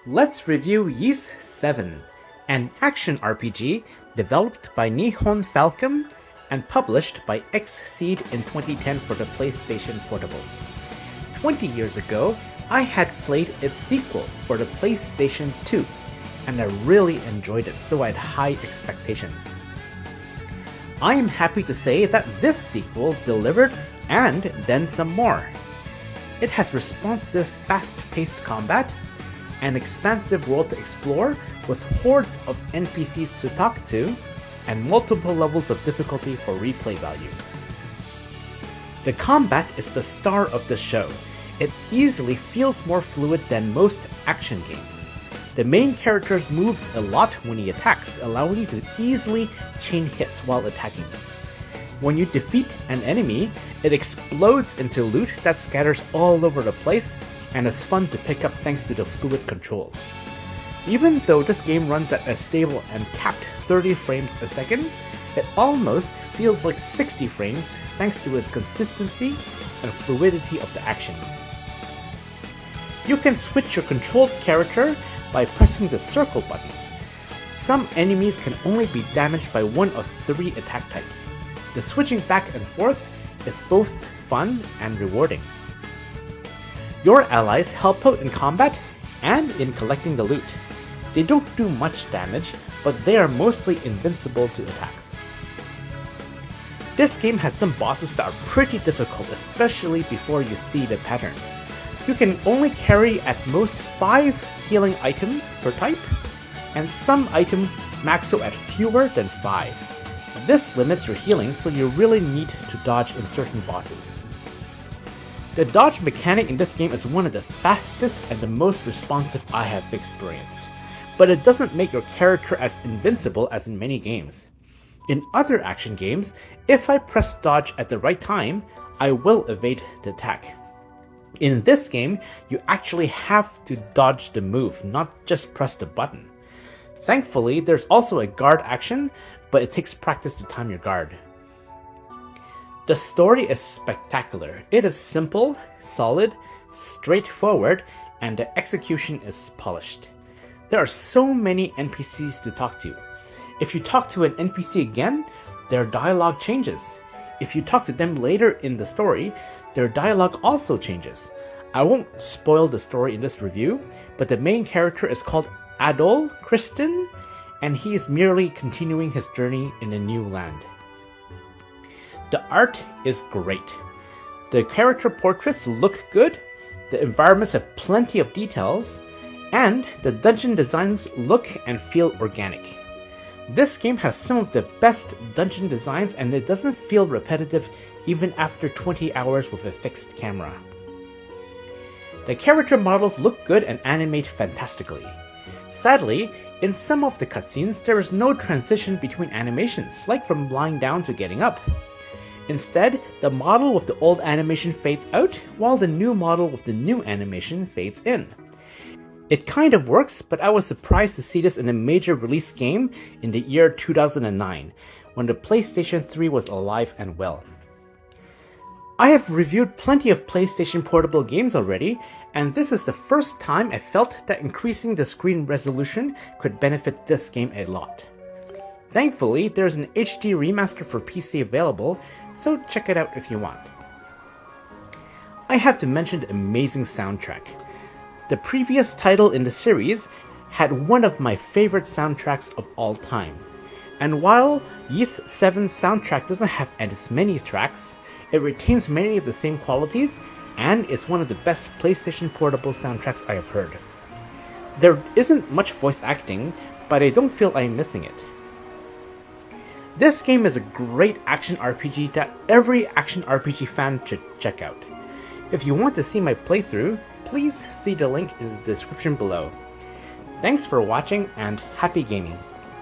Let's review Ys 7, an action RPG developed by Nihon Falcom and published by Xseed in 2010 for the PlayStation Portable. 20 years ago, I had played its sequel for the PlayStation 2, and I really enjoyed it, so I had high expectations. I am happy to say that this sequel delivered, and then some more. It has responsive, fast-paced combat, an expansive world to explore with hordes of NPCs to talk to, and multiple levels of difficulty for replay value. The combat is the star of the show. It easily feels more fluid than most action games. The main character moves a lot when he attacks, allowing you to easily chain hits while attacking. When you defeat an enemy, it explodes into loot that scatters all over the place and is fun to pick up thanks to the fluid controls. Even though this game runs at a stable and capped 30 frames a second, it almost feels like 60 frames thanks to its consistency and fluidity of the action. You can switch your controlled character by pressing the circle button. Some enemies can only be damaged by one of 3 attack types. The switching back and forth is both fun and rewarding. Your allies help out in combat and in collecting the loot. They don't do much damage, but they are mostly invincible to attacks. This game has some bosses that are pretty difficult, especially before you see the pattern. You can only carry at most 5 healing items per type, and some items max out at fewer than 5. This limits your healing, so you really need to dodge in certain bosses. The dodge mechanic in this game is one of the fastest and the most responsive I have experienced, but it doesn't make your character as invincible as in many games. In other action games, if I press dodge at the right time, I will evade the attack. In this game, you actually have to dodge the move, not just press the button. Thankfully, there's also a guard action, but it takes practice to time your guard. The story is spectacular. It is simple, solid, straightforward, and the execution is polished. There are so many NPCs to talk to. If you talk to an NPC again, their dialogue changes. If you talk to them later in the story, their dialogue also changes. I won't spoil the story in this review, but the main character is called Adol Kristen, and he is merely continuing his journey in a new land. The art is great. The character portraits look good, the environments have plenty of details, and the dungeon designs look and feel organic. This game has some of the best dungeon designs, and it doesn't feel repetitive even after 20 hours with a fixed camera. The character models look good and animate fantastically. Sadly, in some of the cutscenes, there is no transition between animations, like from lying down to getting up. Instead, the model with the old animation fades out, while the new model with the new animation fades in. It kind of works, but I was surprised to see this in a major release game in the year 2009, when the PlayStation 3 was alive and well. I have reviewed plenty of PlayStation Portable games already, and this is the first time I felt that increasing the screen resolution could benefit this game a lot. Thankfully, there's an HD remaster for PC available, so check it out if you want. I have to mention the amazing soundtrack. The previous title in the series had one of my favorite soundtracks of all time. And while Ys 7's soundtrack doesn't have as many tracks, it retains many of the same qualities and is one of the best PlayStation Portable soundtracks I have heard. There isn't much voice acting, but I don't feel I'm missing it. This game is a great action RPG that every action RPG fan should check out. If you want to see my playthrough, please see the link in the description below. Thanks for watching and happy gaming!